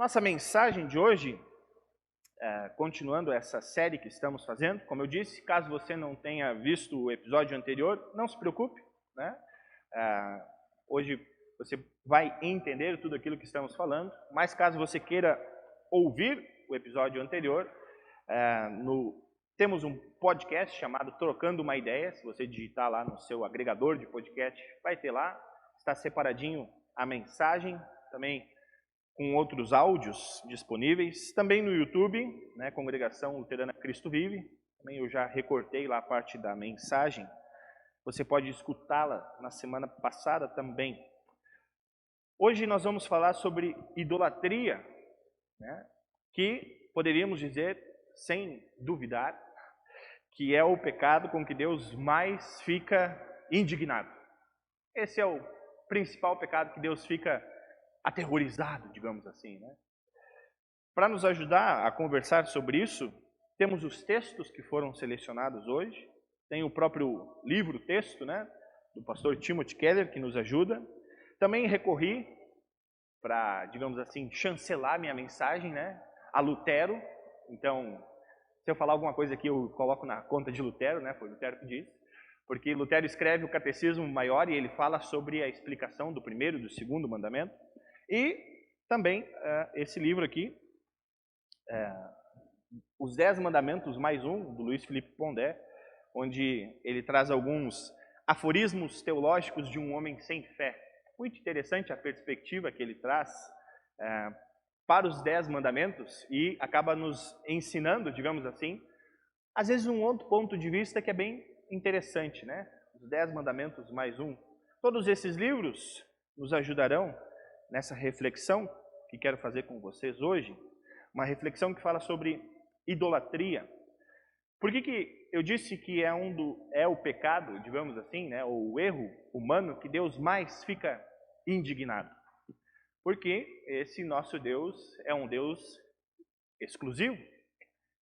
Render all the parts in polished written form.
Nossa mensagem de hoje, continuando essa série que estamos fazendo, como eu disse, caso você não tenha visto o episódio anterior, não se preocupe, né? Hoje você vai entender tudo aquilo que estamos falando, mas caso você queira ouvir o episódio anterior, temos um podcast chamado Trocando uma Ideia. Se você digitar lá no seu agregador de podcast, vai ter lá, está separadinho a mensagem, também com outros áudios disponíveis, também no YouTube, né, Congregação Luterana Cristo Vive, também eu já recortei lá a parte da mensagem, você pode escutá-la na semana passada também. Hoje nós vamos falar sobre idolatria, né, que poderíamos dizer, sem duvidar, que é o pecado com que Deus mais fica indignado. Esse é o principal pecado que Deus fica aterrorizado, digamos assim, né? Para nos ajudar a conversar sobre isso, temos os textos que foram selecionados hoje, tem o próprio livro-texto, né, do pastor Timothy Keller, que nos ajuda. Também recorri para, digamos assim, chancelar minha mensagem, né, a Lutero. Então, se eu falar alguma coisa aqui, eu coloco na conta de Lutero, né, foi Lutero que disse, porque Lutero escreve o Catecismo Maior e ele fala sobre a explicação do primeiro e do segundo mandamento. E também esse livro aqui, Os 10 Mandamentos mais um, do Luiz Felipe Pondé, onde ele traz alguns aforismos teológicos de um homem sem fé. Muito interessante a perspectiva que ele traz para os 10 mandamentos e acaba nos ensinando, digamos assim, às vezes um outro ponto de vista que é bem interessante, né? Os 10 Mandamentos mais um. Todos esses livros nos ajudarão nessa reflexão que quero fazer com vocês hoje, uma reflexão que fala sobre idolatria. Por que eu disse que é o pecado, digamos assim, né, ou o erro humano que Deus mais fica indignado? Porque esse nosso Deus é um Deus exclusivo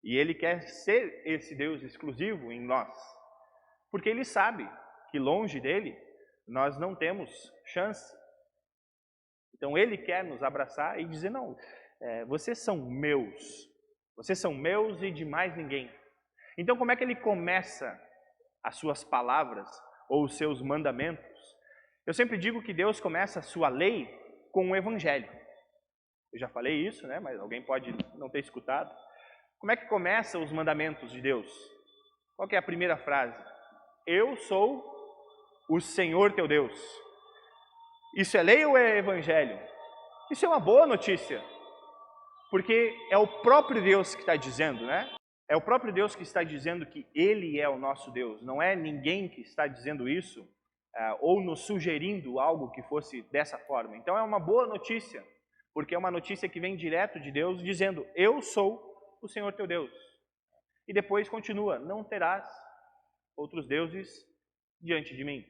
e Ele quer ser esse Deus exclusivo em nós, porque Ele sabe que longe dele nós não temos chance. Então Ele quer nos abraçar e dizer, não, vocês são meus e de mais ninguém. Então como é que Ele começa as suas palavras ou os seus mandamentos? Eu sempre digo que Deus começa a sua lei com o Evangelho. Eu já falei isso, né? Mas alguém pode não ter escutado. Como é que começam os mandamentos de Deus? Qual que é a primeira frase? Eu sou o Senhor teu Deus. Isso é lei ou é Evangelho? Isso é uma boa notícia, porque é o próprio Deus que está dizendo, né? É o próprio Deus que está dizendo que Ele é o nosso Deus. Não é ninguém que está dizendo isso ou nos sugerindo algo que fosse dessa forma. Então é uma boa notícia, porque é uma notícia que vem direto de Deus dizendo, eu sou o Senhor teu Deus. E depois continua, não terás outros deuses diante de mim.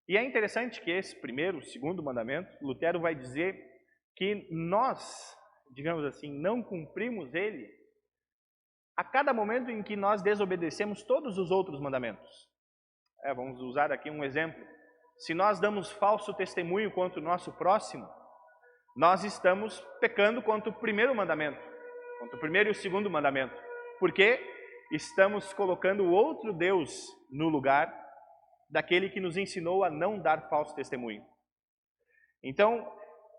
E é interessante que esse primeiro, segundo mandamento, Lutero vai dizer que nós, digamos assim, não cumprimos ele a cada momento em que nós desobedecemos todos os outros mandamentos. Vamos usar aqui um exemplo. Se nós damos falso testemunho contra o nosso próximo, nós estamos pecando contra o primeiro mandamento, contra o primeiro e o segundo mandamento, porque estamos colocando o outro Deus no lugar daquele que nos ensinou a não dar falso testemunho. Então,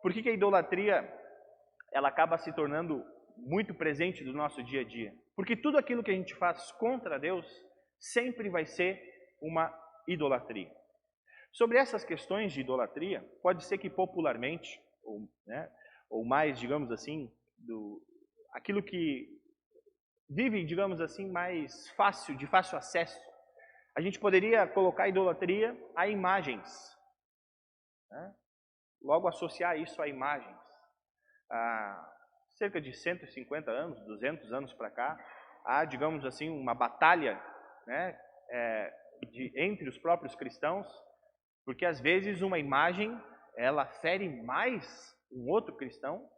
por que a idolatria ela acaba se tornando muito presente no nosso dia a dia? Porque tudo aquilo que a gente faz contra Deus sempre vai ser uma idolatria. Sobre essas questões de idolatria, pode ser que popularmente, ou mais, digamos assim, aquilo que vive, digamos assim, mais fácil, de fácil acesso, a gente poderia colocar idolatria a imagens, né? Logo associar isso a imagens. Há cerca de 150 anos, 200 anos para cá, há, digamos assim, uma batalha, né, entre os próprios cristãos, porque às vezes uma imagem, ela fere mais um outro cristão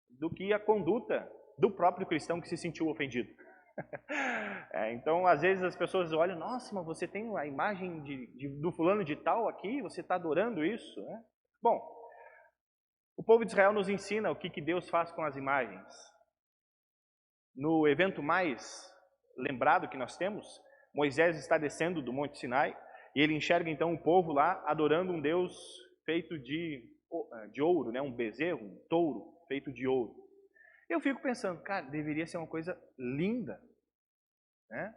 do que a conduta do próprio cristão que se sentiu ofendido. Então, às vezes as pessoas olham, nossa, mas você tem a imagem do fulano de tal aqui, você está adorando isso, né? Bom, O povo de Israel nos ensina o que Deus faz com as imagens. No evento mais lembrado que nós temos, Moisés está descendo do Monte Sinai e ele enxerga então o povo lá adorando um Deus feito de ouro, né? Um bezerro, um touro feito de ouro. Eu fico pensando, cara, deveria ser uma coisa linda, né?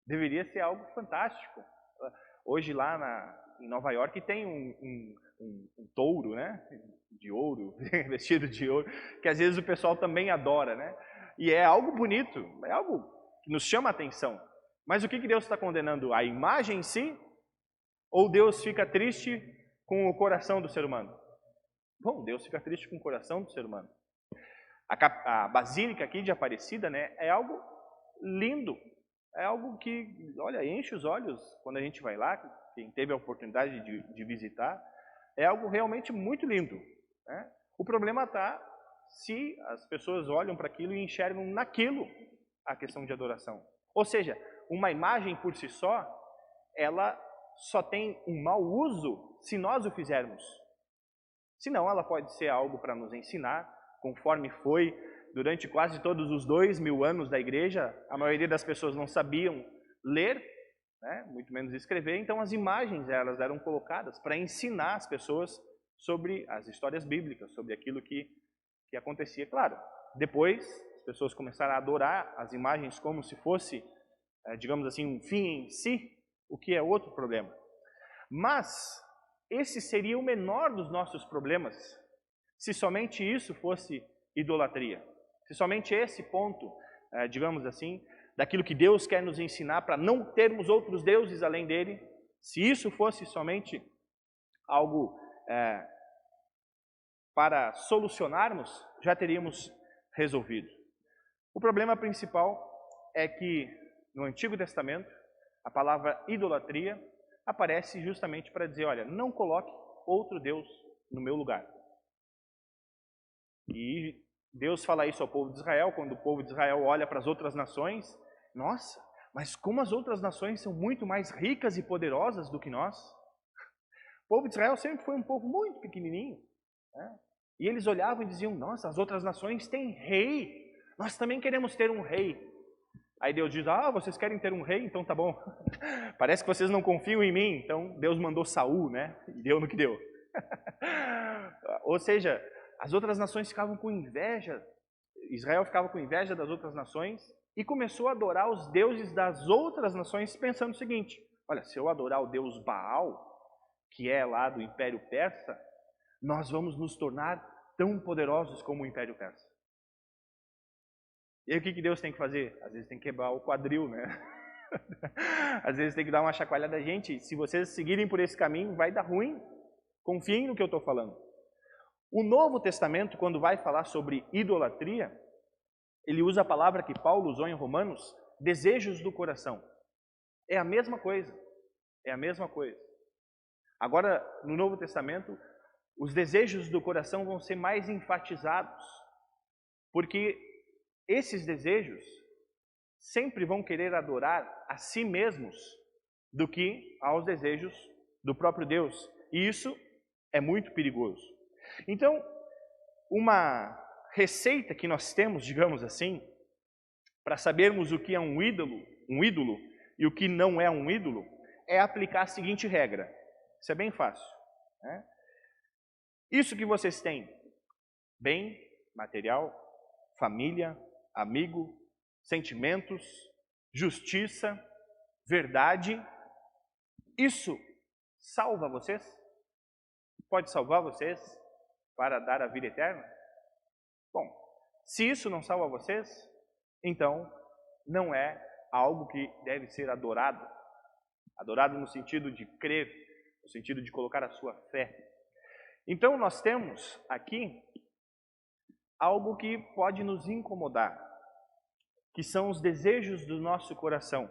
Deveria ser algo fantástico. Hoje lá em Nova York tem um touro, né? De ouro, vestido de ouro, que às vezes o pessoal também adora, né? E é algo bonito, é algo que nos chama a atenção. Mas o que Deus está condenando? A imagem em si? Ou Deus fica triste com o coração do ser humano? Bom, Deus fica triste com o coração do ser humano. A Basílica aqui de Aparecida, né, é algo lindo. É algo que, olha, enche os olhos quando a gente vai lá, quem teve a oportunidade de visitar. É algo realmente muito lindo, né? O problema está se as pessoas olham para aquilo e enxergam naquilo a questão de adoração. Ou seja, uma imagem por si só, ela só tem um mau uso se nós o fizermos. Senão ela pode ser algo para nos ensinar, conforme foi durante quase todos os 2000 anos da igreja. A maioria das pessoas não sabiam ler, né, muito menos escrever, então as imagens elas eram colocadas para ensinar as pessoas sobre as histórias bíblicas, sobre aquilo que acontecia. Claro, depois as pessoas começaram a adorar as imagens como se fosse, digamos assim, um fim em si, o que é outro problema. Mas esse seria o menor dos nossos problemas, se somente isso fosse idolatria. Se somente esse ponto, digamos assim, daquilo que Deus quer nos ensinar para não termos outros deuses além dele, se isso fosse somente algo para solucionarmos, já teríamos resolvido. O problema principal é que no Antigo Testamento, a palavra idolatria aparece justamente para dizer, olha, não coloque outro Deus no meu lugar. E Deus fala isso ao povo de Israel, quando o povo de Israel olha para as outras nações, nossa, mas como as outras nações são muito mais ricas e poderosas do que nós. O povo de Israel sempre foi um povo muito pequenininho, né? E eles olhavam e diziam, nossa, as outras nações têm rei, nós também queremos ter um rei. Aí Deus diz, vocês querem ter um rei? Então tá bom. Parece que vocês não confiam em mim, então Deus mandou Saul, né? E deu no que deu. Ou seja, as outras nações ficavam com inveja, Israel ficava com inveja das outras nações e começou a adorar os deuses das outras nações, pensando o seguinte, olha, se eu adorar o deus Baal, que é lá do Império Persa, nós vamos nos tornar tão poderosos como o Império Persa. E aí o que Deus tem que fazer? Às vezes tem que quebrar o quadril, né? Às vezes tem que dar uma chacoalhada. Gente, se vocês seguirem por esse caminho, vai dar ruim. Confiem no que eu estou falando. O Novo Testamento, quando vai falar sobre idolatria, ele usa a palavra que Paulo usou em Romanos, desejos do coração. É a mesma coisa. É a mesma coisa. Agora, no Novo Testamento, os desejos do coração vão ser mais enfatizados, porque esses desejos sempre vão querer adorar a si mesmos do que aos desejos do próprio Deus. E isso é muito perigoso. Então, uma receita que nós temos, digamos assim, para sabermos o que é um ídolo e o que não é um ídolo, é aplicar a seguinte regra. Isso é bem fácil, né? Isso que vocês têm, bem, material, família, amigo, sentimentos, justiça, verdade, isso salva vocês? Pode salvar vocês para dar a vida eterna? Bom, se isso não salva vocês, então não é algo que deve ser adorado. Adorado no sentido de crer, no sentido de colocar a sua fé. Então nós temos aqui algo que pode nos incomodar, que são os desejos do nosso coração,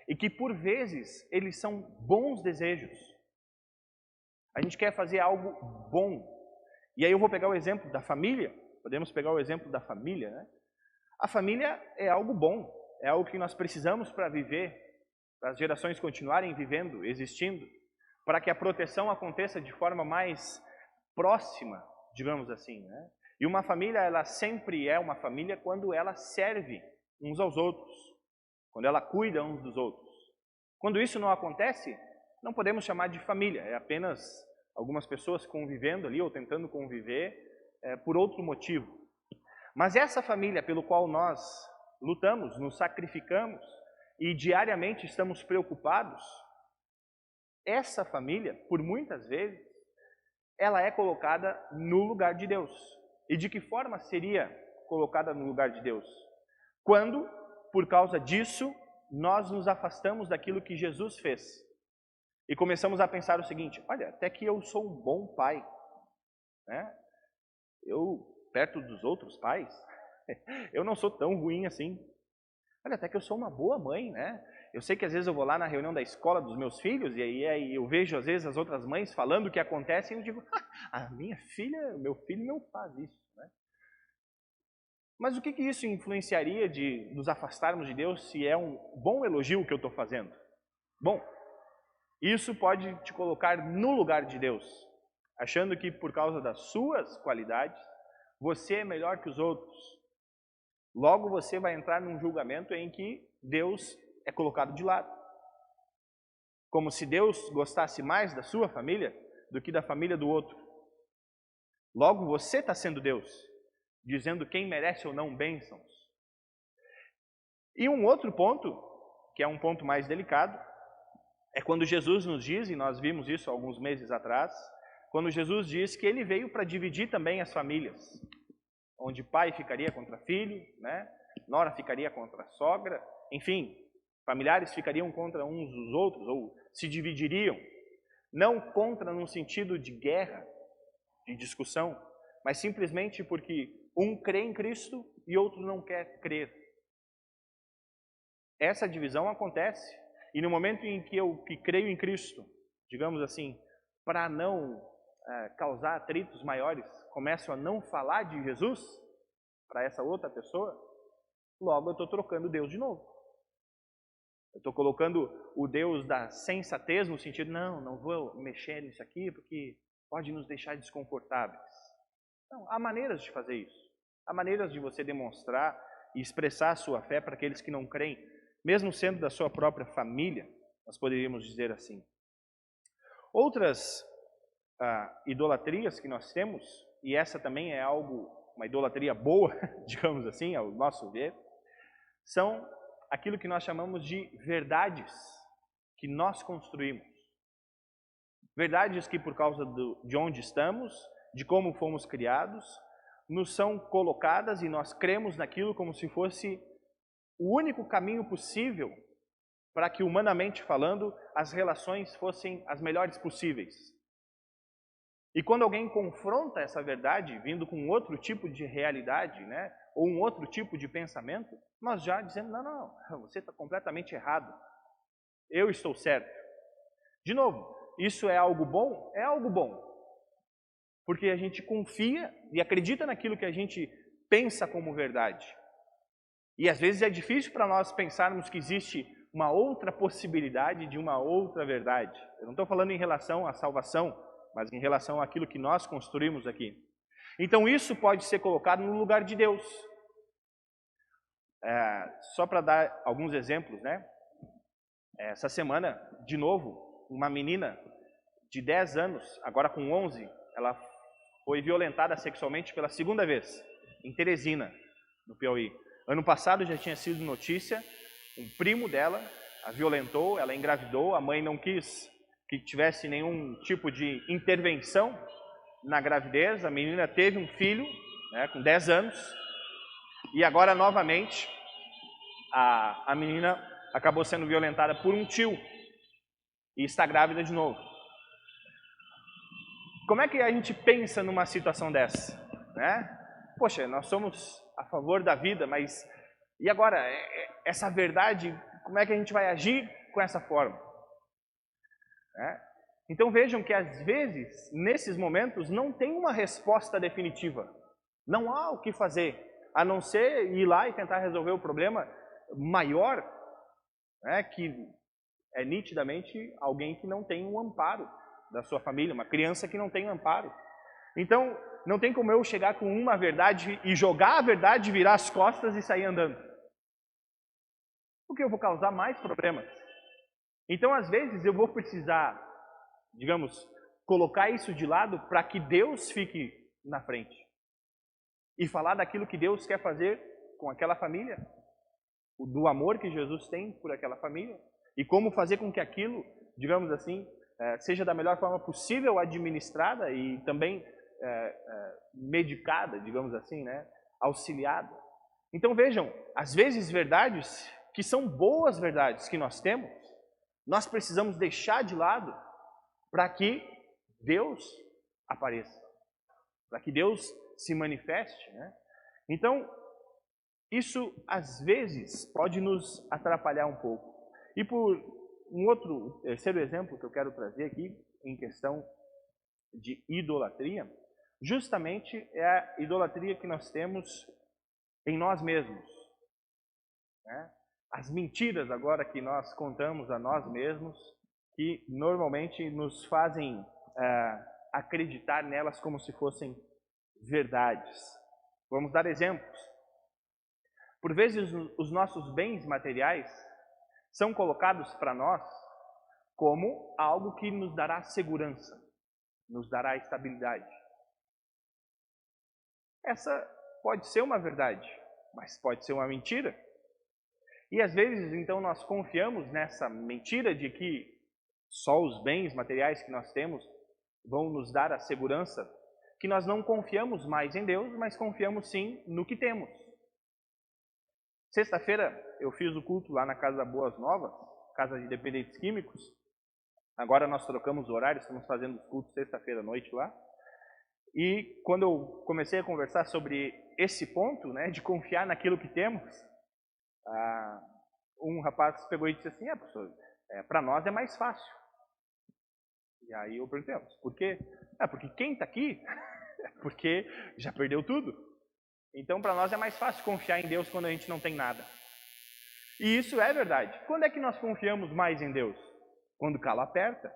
e que por vezes eles são bons desejos. A gente quer fazer algo bom, e aí eu vou pegar o exemplo da família, podemos pegar o exemplo da família, né? A família é algo bom, é algo que nós precisamos para viver, para as gerações continuarem vivendo, existindo, para que a proteção aconteça de forma mais próxima, digamos assim, né? E uma família, ela sempre é uma família quando ela serve uns aos outros, quando ela cuida uns dos outros. Quando isso não acontece, não podemos chamar de família, é apenas algumas pessoas convivendo ali ou tentando conviver por outro motivo. Mas essa família pelo qual nós lutamos, nos sacrificamos e diariamente estamos preocupados, essa família, por muitas vezes, ela é colocada no lugar de Deus. E de que forma seria colocada no lugar de Deus? Quando, por causa disso, nós nos afastamos daquilo que Jesus fez. E começamos a pensar o seguinte: olha, até que eu sou um bom pai, né? Eu, perto dos outros pais, eu não sou tão ruim assim. Olha, até que eu sou uma boa mãe, né? Eu sei que às vezes eu vou lá na reunião da escola dos meus filhos e aí eu vejo às vezes as outras mães falando o que acontece e eu digo, a minha filha, meu filho não faz isso, né? Mas o que isso influenciaria de nos afastarmos de Deus se é um bom elogio que eu estou fazendo? Bom, isso pode te colocar no lugar de Deus, achando que por causa das suas qualidades, você é melhor que os outros. Logo você vai entrar num julgamento em que Deus é colocado de lado. Como se Deus gostasse mais da sua família do que da família do outro. Logo você está sendo Deus, dizendo quem merece ou não bênçãos. E um outro ponto, que é um ponto mais delicado, é quando Jesus nos diz, e nós vimos isso alguns meses atrás, quando Jesus diz que ele veio para dividir também as famílias, onde pai ficaria contra filho, né? Nora ficaria contra sogra, enfim, familiares ficariam contra uns dos outros, ou se dividiriam, não contra num sentido de guerra, de discussão, mas simplesmente porque um crê em Cristo e outro não quer crer. Essa divisão acontece, e no momento em que eu creio em Cristo, digamos assim, para não causar atritos maiores, começo a não falar de Jesus para essa outra pessoa, logo eu estou trocando Deus de novo. Eu estou colocando o Deus da sensatez no sentido, não vou mexer nisso aqui porque pode nos deixar desconfortáveis. Não, há maneiras de fazer isso. Há maneiras de você demonstrar e expressar a sua fé para aqueles que não creem, mesmo sendo da sua própria família, nós poderíamos dizer assim. Outras idolatrias que nós temos, e essa também é algo, uma idolatria boa, digamos assim, ao nosso ver, são aquilo que nós chamamos de verdades que nós construímos. Verdades que por causa de onde estamos, de como fomos criados, nos são colocadas e nós cremos naquilo como se fosse o único caminho possível para que, humanamente falando, as relações fossem as melhores possíveis. E quando alguém confronta essa verdade, vindo com outro tipo de realidade, né, ou um outro tipo de pensamento, nós já dizemos, não, você está completamente errado. Eu estou certo. De novo, isso é algo bom? É algo bom. Porque a gente confia e acredita naquilo que a gente pensa como verdade. E às vezes é difícil para nós pensarmos que existe uma outra possibilidade de uma outra verdade. Eu não estou falando em relação à salvação, mas em relação àquilo que nós construímos aqui. Então isso pode ser colocado no lugar de Deus. Só para dar alguns exemplos, né? Essa semana, de novo, uma menina de 10 anos, agora com 11, ela foi violentada sexualmente pela segunda vez, em Teresina, no Piauí. Ano passado já tinha sido notícia, um primo dela a violentou, ela engravidou, a mãe não quis que tivesse nenhum tipo de intervenção na gravidez, a menina teve um filho, né, com 10 anos, e agora novamente a menina acabou sendo violentada por um tio e está grávida de novo. Como é que a gente pensa numa situação dessa? Né? Poxa, nós somos a favor da vida, mas e agora? Essa verdade, como é que a gente vai agir com essa forma? Então vejam que às vezes, nesses momentos, não tem uma resposta definitiva. Não há o que fazer, a não ser ir lá e tentar resolver o problema maior, né, que é nitidamente alguém que não tem um amparo da sua família, uma criança que não tem um amparo. Então, não tem como eu chegar com uma verdade e jogar a verdade, virar as costas e sair andando. Porque eu vou causar mais problemas. Então, às vezes, eu vou precisar, digamos, colocar isso de lado para que Deus fique na frente. E falar daquilo que Deus quer fazer com aquela família, do amor que Jesus tem por aquela família, e como fazer com que aquilo, digamos assim, seja da melhor forma possível administrada e também medicada, digamos assim, né? Auxiliada. Então vejam, às vezes verdades que são boas verdades que nós temos, nós precisamos deixar de lado para que Deus apareça, para que Deus se manifeste, né? Então, isso às vezes pode nos atrapalhar um pouco. E por um terceiro exemplo que eu quero trazer aqui, em questão de idolatria, justamente é a idolatria que nós temos em nós mesmos, né? As mentiras agora que nós contamos a nós mesmos, que normalmente nos fazem acreditar nelas como se fossem verdades. Vamos dar exemplos. Por vezes os nossos bens materiais são colocados para nós como algo que nos dará segurança, nos dará estabilidade. Essa pode ser uma verdade, mas pode ser uma mentira. E às vezes, então, nós confiamos nessa mentira de que só os bens materiais que nós temos vão nos dar a segurança, que nós não confiamos mais em Deus, mas confiamos sim no que temos. Sexta-feira eu fiz o culto lá na Casa Boas Novas, Casa de Dependentes Químicos. Agora nós trocamos o horário, estamos fazendo os cultos sexta-feira à noite lá. E quando eu comecei a conversar sobre esse ponto, né, de confiar naquilo que temos, um rapaz pegou e disse assim: professor, para nós é mais fácil. E aí eu perguntei: por quê? Porque quem está aqui, porque já perdeu tudo. Então para nós é mais fácil confiar em Deus quando a gente não tem nada. E isso é verdade. Quando é que nós confiamos mais em Deus? Quando o calo aperta.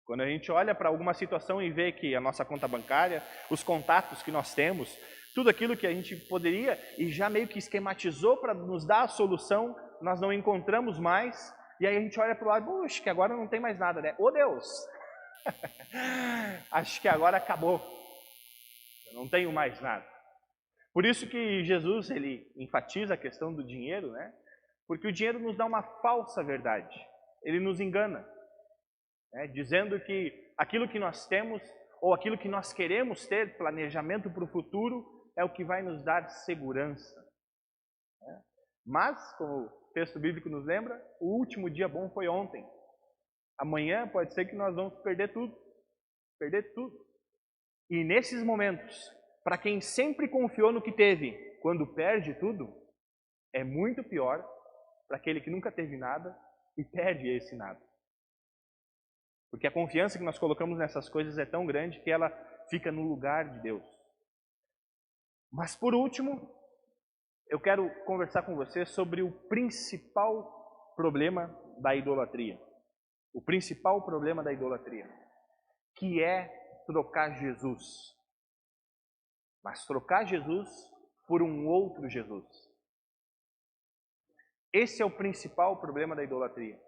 Quando a gente olha para alguma situação e vê que a nossa conta bancária, os contatos que nós temos, tudo aquilo que a gente poderia e já meio que esquematizou para nos dar a solução, nós não encontramos mais, e aí a gente olha para o lado: puxa, que agora não tem mais nada, né? Ô Deus! Acho que agora acabou. Eu não tenho mais nada. Por isso que Jesus, ele enfatiza a questão do dinheiro, né? Porque o dinheiro nos dá uma falsa verdade. Ele nos engana, né? Dizendo que aquilo que nós temos, ou aquilo que nós queremos ter, planejamento para o futuro, é o que vai nos dar segurança, né? Mas, como o texto bíblico nos lembra, o último dia bom foi ontem. Amanhã pode ser que nós vamos perder tudo. Perder tudo. E nesses momentos, para quem sempre confiou no que teve, quando perde tudo, é muito pior para aquele que nunca teve nada e perde esse nada. Porque a confiança que nós colocamos nessas coisas é tão grande que ela fica no lugar de Deus. Mas por último, eu quero conversar com você sobre o principal problema da idolatria. O principal problema da idolatria, que é trocar Jesus. Mas trocar Jesus por um outro Jesus. Esse é o principal problema da idolatria.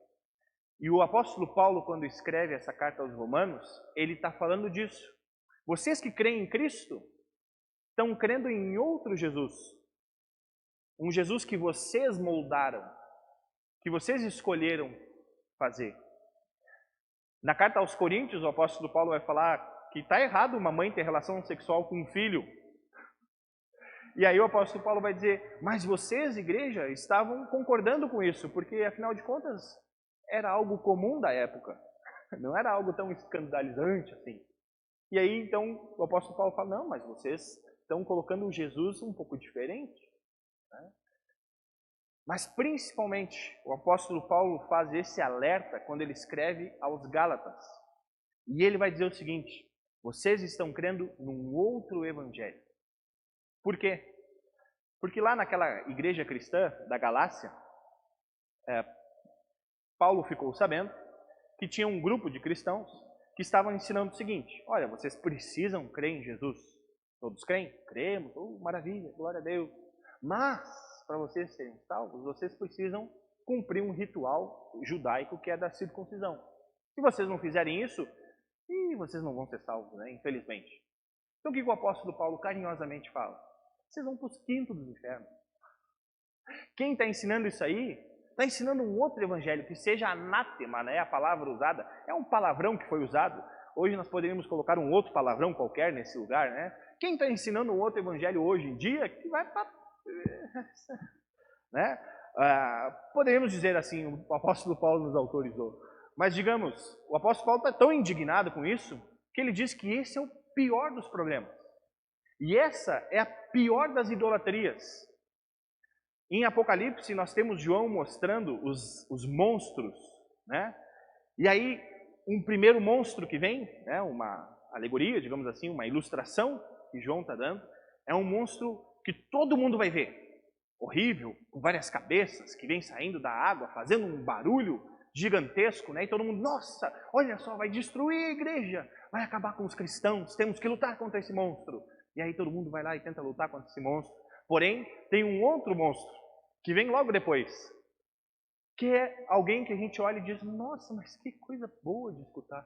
E o apóstolo Paulo, quando escreve essa carta aos Romanos, ele está falando disso. Vocês que creem em Cristo, estão crendo em outro Jesus. Um Jesus que vocês moldaram, que vocês escolheram fazer. Na carta aos Coríntios, o apóstolo Paulo vai falar que está errado uma mãe ter relação sexual com um filho. E aí o apóstolo Paulo vai dizer: mas vocês, igreja, estavam concordando com isso, porque afinal de contas era algo comum da época, não era algo tão escandalizante assim. E aí então o apóstolo Paulo fala: não, mas vocês estão colocando um Jesus um pouco diferente, né? Mas principalmente o apóstolo Paulo faz esse alerta quando ele escreve aos Gálatas. E ele vai dizer o seguinte: vocês estão crendo num outro evangelho. Por quê? Porque lá naquela igreja cristã da Galácia, Paulo ficou sabendo que tinha um grupo de cristãos que estavam ensinando o seguinte: olha, vocês precisam crer em Jesus. Todos creem? Cremos, maravilha, glória a Deus. Mas, para vocês serem salvos, vocês precisam cumprir um ritual judaico que é da circuncisão. Se vocês não fizerem isso, vocês não vão ser salvos, né? Infelizmente. Então o que o apóstolo Paulo carinhosamente fala? Vocês vão para os quintos dos infernos. Quem está ensinando isso aí, está ensinando um outro evangelho, que seja anátema, né? A palavra usada, é um palavrão que foi usado. Hoje nós poderíamos colocar um outro palavrão qualquer nesse lugar, né? Quem está ensinando um outro evangelho hoje em dia, que vai para... né? Poderíamos dizer assim, o apóstolo Paulo nos autorizou. Mas digamos, o apóstolo Paulo está tão indignado com isso, que ele diz que esse é o pior dos problemas. E essa é a pior das idolatrias. Em Apocalipse nós temos João mostrando os monstros, né? E aí um primeiro monstro que vem, né, uma alegoria, digamos assim, uma ilustração que João está dando, é um monstro que todo mundo vai ver. Horrível, com várias cabeças, que vem saindo da água, fazendo um barulho gigantesco, né? E todo mundo, nossa, olha só, vai destruir a igreja, vai acabar com os cristãos, temos que lutar contra esse monstro. E aí todo mundo vai lá e tenta lutar contra esse monstro. Porém, tem um outro monstro, que vem logo depois, que é alguém que a gente olha e diz, nossa, mas que coisa boa de escutar.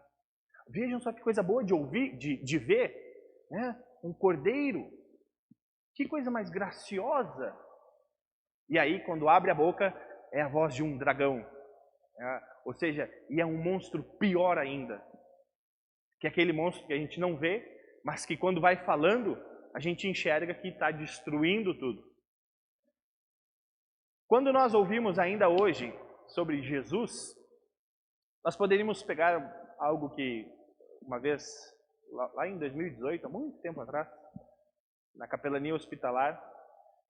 Vejam só que coisa boa de ouvir, de ver, né? Um cordeiro, que coisa mais graciosa. E aí, quando abre a boca, é a voz de um dragão. Ou seja, e é um monstro pior ainda, que é aquele monstro que a gente não vê, mas que quando vai falando, a gente enxerga que está destruindo tudo. Quando nós ouvimos ainda hoje sobre Jesus, nós poderíamos pegar algo que uma vez, lá em 2018, há muito tempo atrás, na capelania hospitalar,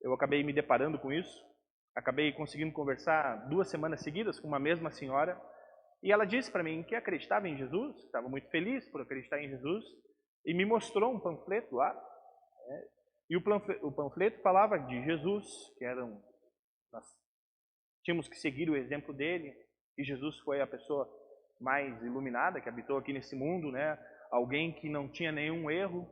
eu acabei me deparando com isso. Acabei conseguindo conversar 2 semanas seguidas com uma mesma senhora. E ela disse para mim que acreditava em Jesus, estava muito feliz por acreditar em Jesus. E me mostrou um panfleto lá. Né? E o panfleto falava de Jesus, que nós tínhamos que seguir o exemplo dele. E Jesus foi a pessoa mais iluminada que habitou aqui nesse mundo, né? Alguém que não tinha nenhum erro,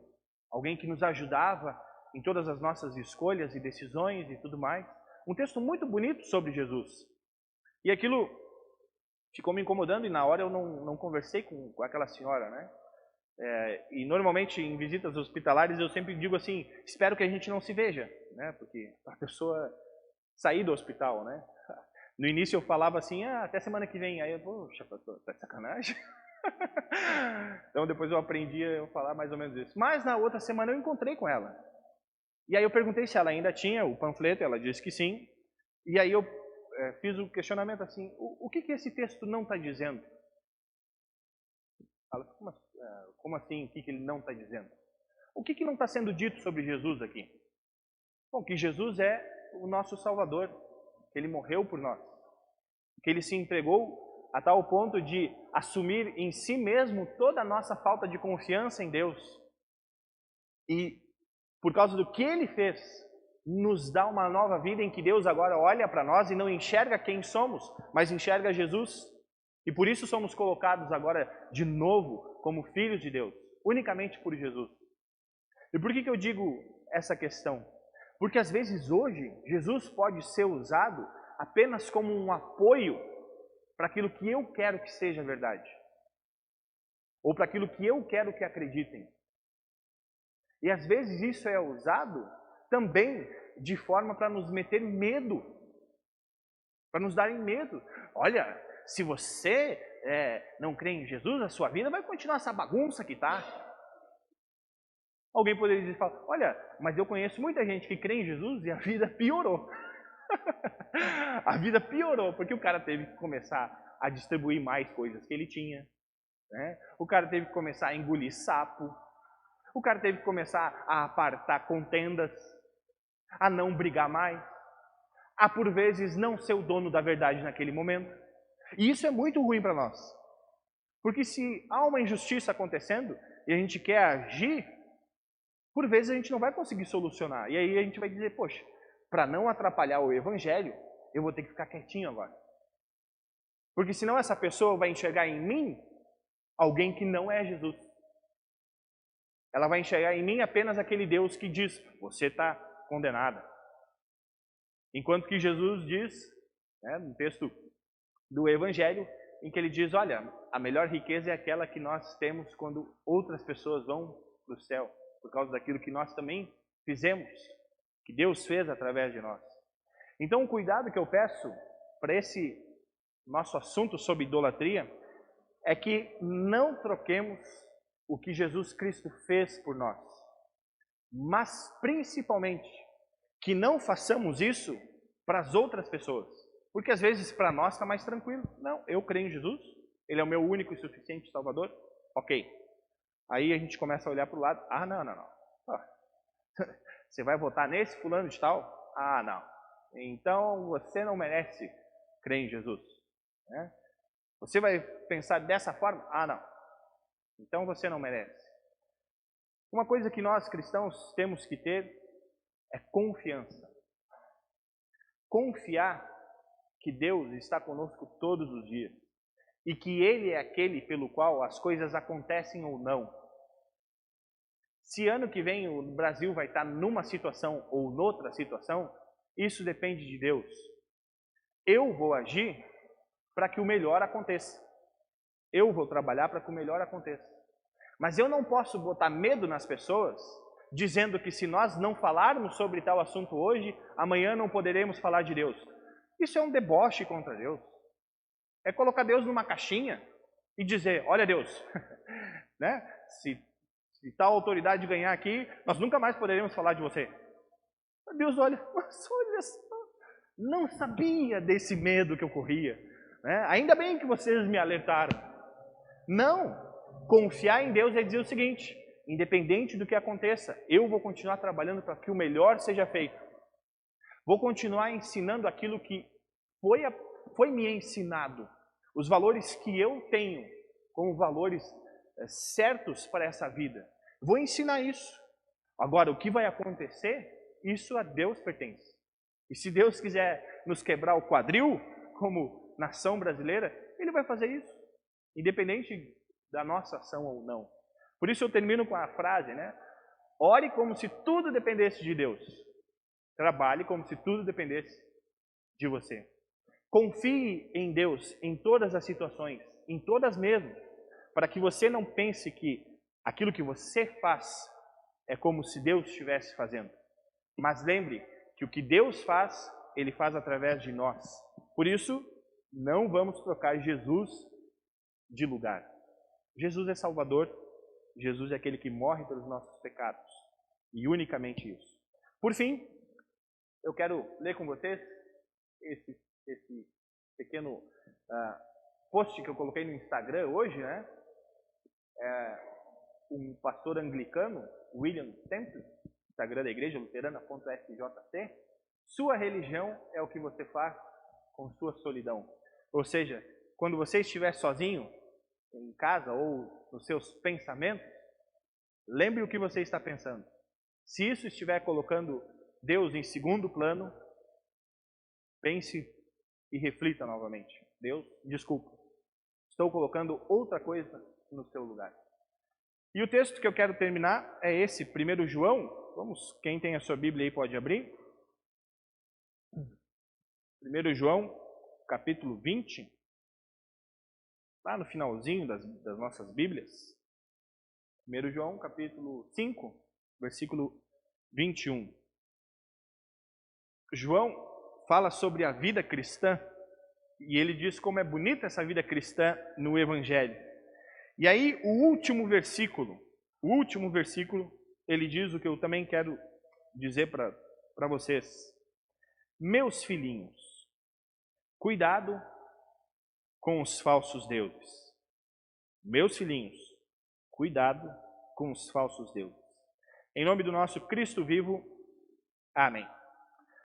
alguém que nos ajudava em todas as nossas escolhas e decisões e tudo mais. Um texto muito bonito sobre Jesus. E aquilo ficou me incomodando e na hora eu não conversei com aquela senhora, né? E normalmente em visitas hospitalares eu sempre digo assim, espero que a gente não se veja, né? Porque a pessoa sair do hospital, né? No início eu falava assim, até semana que vem. Aí eu, poxa, pastor, tá de sacanagem? Então depois eu aprendi a falar mais ou menos isso. Mas na outra semana eu encontrei com ela. E aí eu perguntei se ela ainda tinha o panfleto, ela disse que sim. E aí eu fiz o questionamento assim, o que esse texto não está dizendo? Ela, como assim, o que ele não está dizendo? O que não está sendo dito sobre Jesus aqui? Bom, que Jesus é o nosso Salvador, que Ele morreu por nós, que Ele se entregou a tal ponto de assumir em si mesmo toda a nossa falta de confiança em Deus. E por causa do que Ele fez, nos dá uma nova vida em que Deus agora olha para nós e não enxerga quem somos, mas enxerga Jesus. E por isso somos colocados agora de novo como filhos de Deus, unicamente por Jesus. E por que eu digo essa questão? Porque às vezes hoje, Jesus pode ser usado apenas como um apoio para aquilo que eu quero que seja verdade. Ou para aquilo que eu quero que acreditem. E às vezes isso é usado também de forma para nos meter medo. Para nos darem medo. Olha, se você não crê em Jesus, a sua vida vai continuar essa bagunça que está. Alguém poderia dizer, olha, mas eu conheço muita gente que crê em Jesus e a vida piorou. A vida piorou, porque o cara teve que começar a distribuir mais coisas que ele tinha. Né? O cara teve que começar a engolir sapo. O cara teve que começar a apartar contendas, a não brigar mais, a por vezes não ser o dono da verdade naquele momento. E isso é muito ruim para nós. Porque se há uma injustiça acontecendo e a gente quer agir, por vezes a gente não vai conseguir solucionar. E aí a gente vai dizer, poxa, para não atrapalhar o evangelho, eu vou ter que ficar quietinho agora. Porque senão essa pessoa vai enxergar em mim alguém que não é Jesus. Ela vai enxergar em mim apenas aquele Deus que diz, você está condenada. Enquanto que Jesus diz, no texto do Evangelho, em que ele diz, olha, a melhor riqueza é aquela que nós temos quando outras pessoas vão para o céu, por causa daquilo que nós também fizemos, que Deus fez através de nós. Então, o cuidado que eu peço para esse nosso assunto sobre idolatria é que não troquemos o que Jesus Cristo fez por nós, mas principalmente que não façamos isso para as outras pessoas, porque às vezes para nós está mais tranquilo. Não, eu creio em Jesus, Ele é o meu único e suficiente Salvador, ok. Aí a gente começa a olhar para o lado, não. Você vai votar nesse fulano de tal? Não. Então você não merece crer em Jesus. Você vai pensar dessa forma? Não. Então você não merece. Uma coisa que nós cristãos temos que ter é confiança. Confiar que Deus está conosco todos os dias e que Ele é aquele pelo qual as coisas acontecem ou não. Se ano que vem o Brasil vai estar numa situação ou noutra situação, isso depende de Deus. Eu vou agir para que o melhor aconteça. Eu vou trabalhar para que o melhor aconteça. Mas eu não posso botar medo nas pessoas, dizendo que se nós não falarmos sobre tal assunto hoje, amanhã não poderemos falar de Deus. Isso é um deboche contra Deus. É colocar Deus numa caixinha e dizer, olha Deus, se tal autoridade ganhar aqui, nós nunca mais poderemos falar de você. Deus olha, mas olha só, não sabia desse medo que eu corria. Ainda bem que vocês me alertaram. Não, confiar em Deus é dizer o seguinte, independente do que aconteça, eu vou continuar trabalhando para que o melhor seja feito. Vou continuar ensinando aquilo que foi me ensinado. Os valores que eu tenho como valores certos para essa vida. Vou ensinar isso. Agora, o que vai acontecer, isso a Deus pertence. E se Deus quiser nos quebrar o quadril, como nação brasileira, Ele vai fazer isso. Independente da nossa ação ou não. Por isso eu termino com a frase, Ore como se tudo dependesse de Deus. Trabalhe como se tudo dependesse de você. Confie em Deus em todas as situações, em todas mesmo, para que você não pense que aquilo que você faz é como se Deus estivesse fazendo. Mas lembre que o que Deus faz, Ele faz através de nós. Por isso, não vamos trocar Jesus de lugar. Jesus é Salvador, Jesus é aquele que morre pelos nossos pecados. E unicamente isso. Por fim, eu quero ler com vocês esse pequeno post que eu coloquei no Instagram hoje, um pastor anglicano, William Temple, Instagram da Igreja Luterana.sjc, sua religião é o que você faz com sua solidão. Ou seja, quando você estiver sozinho, em casa ou nos seus pensamentos, lembre o que você está pensando. Se isso estiver colocando Deus em segundo plano, pense e reflita novamente. Deus, desculpa, estou colocando outra coisa no seu lugar. E o texto que eu quero terminar é esse, 1 João. Quem tem a sua Bíblia aí pode abrir. 1 João, capítulo 20. Lá no finalzinho das nossas Bíblias. 1 João, capítulo 5, versículo 21. João fala sobre a vida cristã e ele diz como é bonita essa vida cristã no Evangelho. E aí o último versículo, ele diz o que eu também quero dizer para vocês. Meus filhinhos, cuidado com os falsos deuses. Meus filhinhos, cuidado com os falsos deuses. Em nome do nosso Cristo vivo, amém.